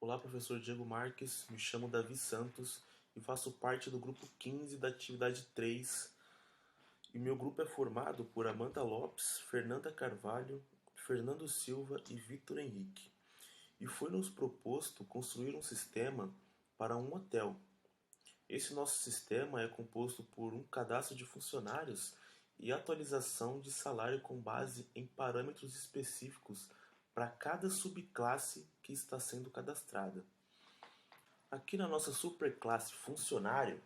Olá, professor Diego Marques, me chamo Davi Santos e faço parte do grupo 15 da atividade 3. E meu grupo é formado por Amanda Lopes, Fernanda Carvalho, Fernando Silva e Victor Henrique. E foi nos proposto construir um sistema para um hotel. Esse nosso sistema é composto por um cadastro de funcionários e atualização de salário com base em parâmetros específicos para cada subclasse que está sendo cadastrada. Aqui na nossa superclasse funcionário,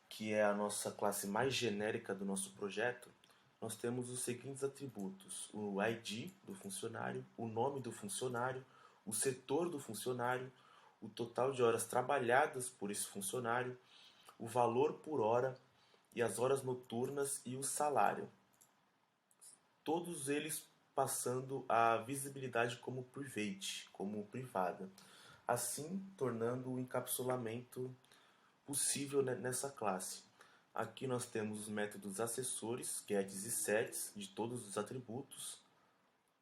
que é a nossa classe mais genérica do nosso projeto, nós temos os seguintes atributos: o ID do funcionário, o nome do funcionário, o setor do funcionário, o total de horas trabalhadas por esse funcionário, o valor por hora e as horas noturnas e o salário. Todos eles passando a visibilidade como private, como privada, assim tornando o encapsulamento possível nessa classe. Aqui nós temos os métodos acessores, gets e sets, de todos os atributos,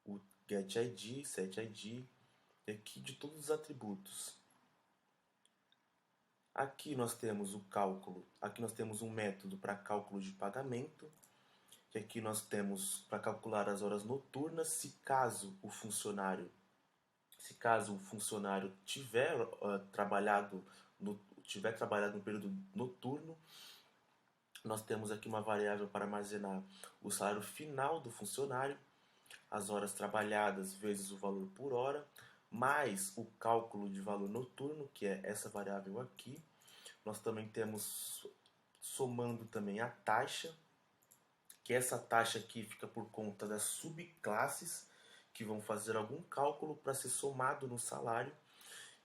o getID, setID, e aqui de todos os atributos. Aqui nós temos o cálculo, aqui nós temos um método para cálculo de pagamento, que aqui nós temos para calcular as horas noturnas, se caso o funcionário tiver trabalhado no período noturno. Nós temos aqui uma variável para armazenar o salário final do funcionário, as horas trabalhadas vezes o valor por hora, mais o cálculo de valor noturno, que é essa variável aqui. Nós também temos, somando também a taxa, que essa taxa aqui fica por conta das subclasses, que vão fazer algum cálculo para ser somado no salário.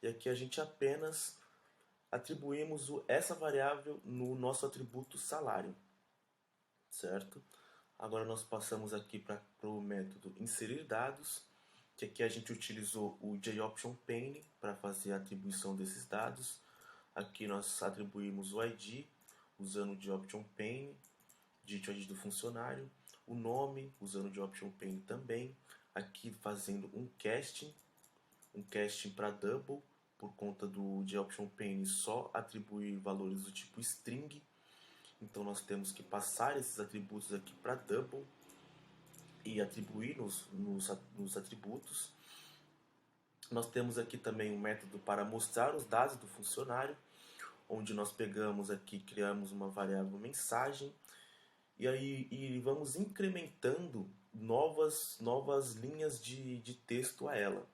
E aqui a gente apenas atribuímos essa variável no nosso atributo salário, certo? Agora nós passamos aqui para o método inserir dados, que aqui a gente utilizou o JOptionPane para fazer a atribuição desses dados. Aqui nós atribuímos o ID usando o JOptionPane, digite o ID do funcionário, o nome usando o JOptionPane também. Aqui fazendo um casting para double, por conta do JOptionPane só atribuir valores do tipo string. Então nós temos que passar esses atributos aqui para double e atribuir nos atributos. Nós temos aqui também um método para mostrar os dados do funcionário, onde nós pegamos aqui, criamos uma variável mensagem e vamos incrementando novas linhas de texto a ela,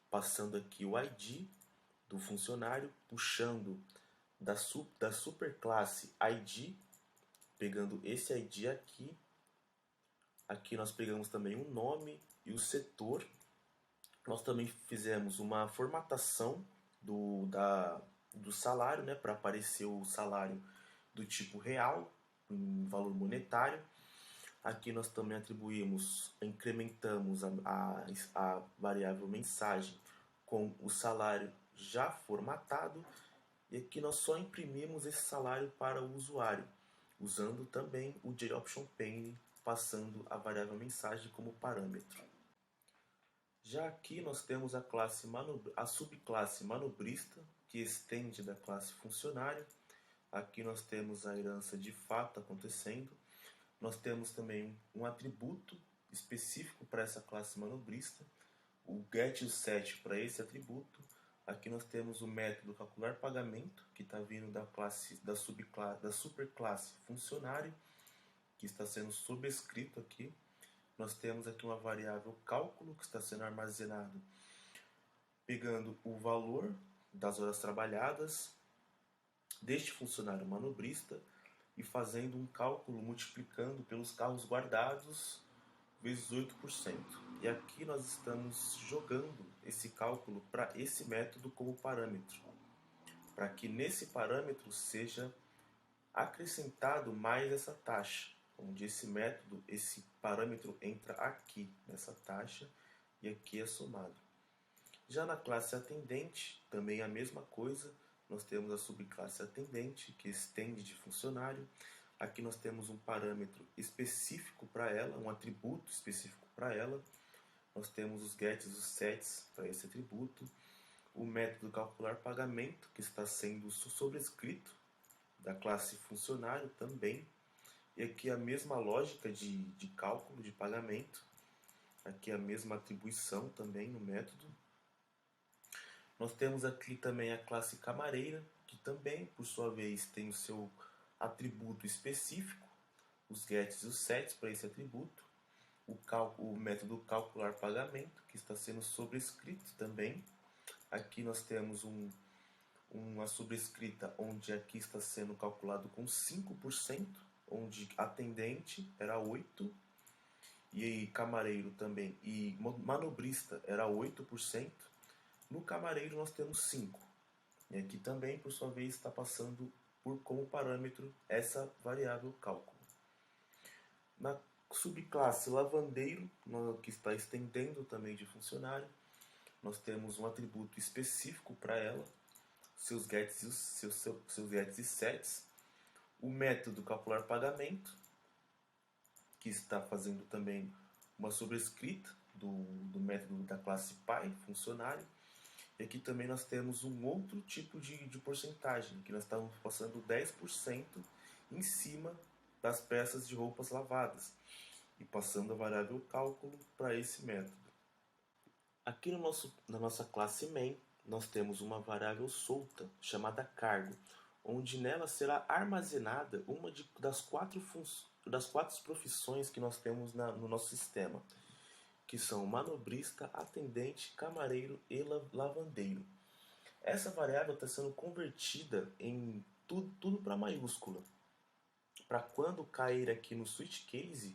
passando aqui o ID do funcionário, puxando da superclasse ID, pegando esse ID aqui. Aqui nós pegamos também o nome e o setor. Nós também fizemos uma formatação do salário, né, para aparecer o salário do tipo real, em valor monetário. Aqui nós também incrementamos a variável mensagem com o salário já formatado, e aqui nós só imprimimos esse salário para o usuário, usando também o JOptionPane, passando a variável mensagem como parâmetro. Já aqui nós temos a subclasse manobrista, que estende da classe funcionário. Aqui nós temos a herança de fato acontecendo. Nós temos também um atributo específico para essa classe manobrista, o get e o set para esse atributo. Aqui nós temos o método calcular pagamento, que está vindo da superclasse funcionário, que está sendo subscrito aqui. Nós temos aqui uma variável cálculo, que está sendo armazenado pegando o valor das horas trabalhadas deste funcionário manobrista e fazendo um cálculo multiplicando pelos carros guardados vezes 8%. E aqui nós estamos jogando esse cálculo para esse método como parâmetro, para que nesse parâmetro seja acrescentado mais essa taxa, onde esse parâmetro entra aqui nessa taxa e aqui é somado. Já na classe atendente, também a mesma coisa. Nós temos a subclasse atendente, que estende de funcionário. Aqui nós temos um parâmetro específico para ela, um atributo específico para ela. Nós temos os gets e os sets para esse atributo. o método calcular pagamento, que está sendo sobrescrito da classe funcionário também. E aqui a mesma lógica de cálculo de pagamento. Aqui a mesma atribuição também no método. Nós temos aqui também a classe camareira, que também, por sua vez, tem o seu atributo específico, os gets e os sets para esse atributo. O método calcular pagamento, que está sendo sobrescrito também. Aqui nós temos uma sobrescrita onde aqui está sendo calculado com 5%, onde atendente era 8%, e camareiro também, e manobrista era 8%. No camareiro nós temos 5%. E aqui também, por sua vez, está passando como parâmetro essa variável cálculo. Na subclasse lavandeiro, que está estendendo também de funcionário, nós temos um atributo específico para ela, seus gets e sets, o método calcular pagamento, que está fazendo também uma sobrescrita do método da classe pai, funcionário. E aqui também nós temos um outro tipo de porcentagem, que nós estamos passando 10% em cima das peças de roupas lavadas e passando a variável cálculo para esse método. Aqui na nossa classe main, nós temos uma variável solta chamada cargo, onde nela será armazenada uma das quatro profissões que nós temos no nosso sistema, que são manobrista, atendente, camareiro e lavandeiro. Essa variável está sendo convertida em tudo para maiúscula, para quando cair aqui no switch case,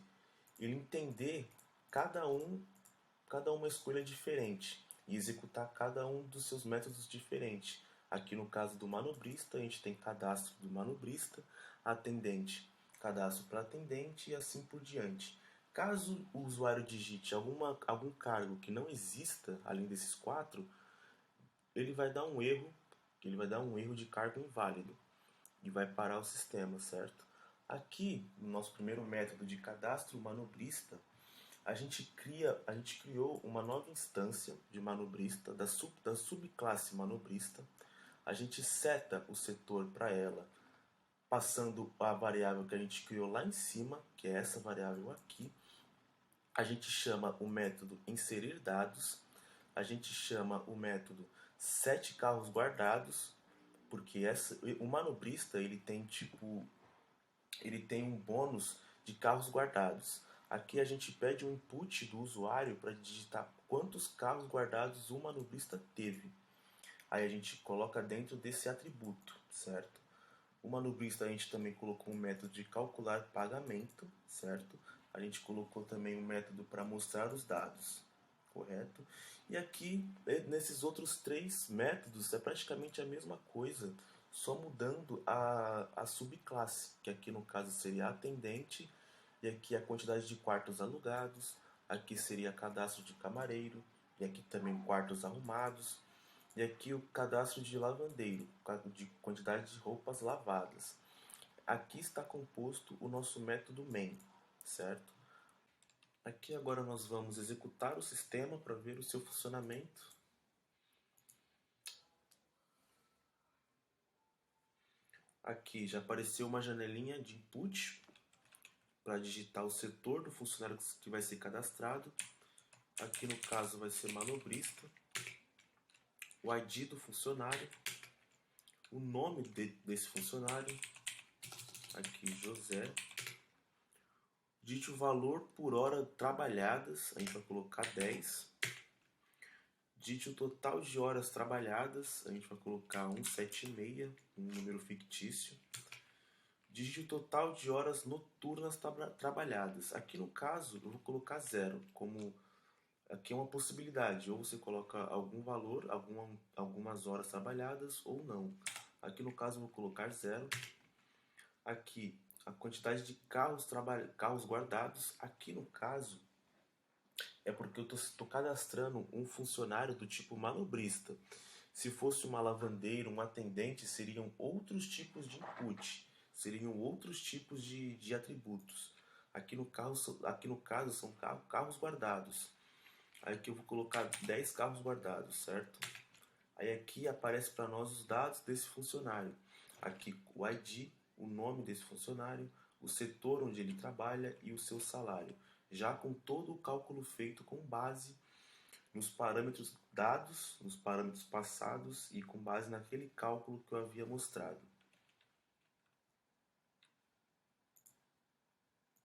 ele entender cada uma escolha diferente e executar cada um dos seus métodos diferentes. Aqui no caso do manobrista, a gente tem cadastro do manobrista, atendente, cadastro para atendente e assim por diante. Caso o usuário digite algum cargo que não exista, além desses 4, ele vai dar um erro de cargo inválido e vai parar o sistema, certo? Aqui, no nosso primeiro método de cadastro manobrista, a gente criou uma nova instância de manobrista, da subclasse manobrista. A gente seta o setor para ela, passando a variável que a gente criou lá em cima, que é essa variável aqui. A gente chama o método inserir dados. A gente chama o método set carros guardados, porque o manobrista ele tem um bônus de carros guardados. Aqui a gente pede um input do usuário para digitar quantos carros guardados o manobrista teve. Aí a gente coloca dentro desse atributo, certo? O manobrista a gente também colocou um método de calcular pagamento, certo? A gente colocou também um método para mostrar os dados, correto? E aqui, nesses outros 3 métodos, é praticamente a mesma coisa, só mudando a subclasse, que aqui no caso seria atendente, e aqui a quantidade de quartos alugados, aqui seria cadastro de camareiro, e aqui também quartos arrumados, e aqui o cadastro de lavandeiro, de quantidade de roupas lavadas. Aqui está composto o nosso método main, certo? Aqui agora nós vamos executar o sistema para ver o seu funcionamento. Aqui já apareceu uma janelinha de input para digitar o setor do funcionário que vai ser cadastrado. Aqui no caso vai ser manobrista, o ID do funcionário, o nome desse funcionário, aqui José. Digite o valor por hora trabalhadas, a gente vai colocar 10. Digite o total de horas trabalhadas, a gente vai colocar 176, um número fictício. Digite o total de horas noturnas trabalhadas. Aqui no caso eu vou colocar 0, como aqui é uma possibilidade, ou você coloca algum valor, algumas horas trabalhadas ou não. Aqui no caso eu vou colocar 0. Aqui a quantidade de carros guardados. Aqui no caso é porque eu estou cadastrando um funcionário do tipo manobrista. Se fosse uma lavandeira, um atendente, seriam outros tipos de input, seriam outros tipos de atributos. Aqui no caso são carros guardados. Aqui eu vou colocar 10 carros guardados, certo? Aí aqui aparece para nós os dados desse funcionário. Aqui o ID, o nome desse funcionário, o setor onde ele trabalha e o seu salário, já com todo o cálculo feito com base nos parâmetros dados, nos parâmetros passados e com base naquele cálculo que eu havia mostrado.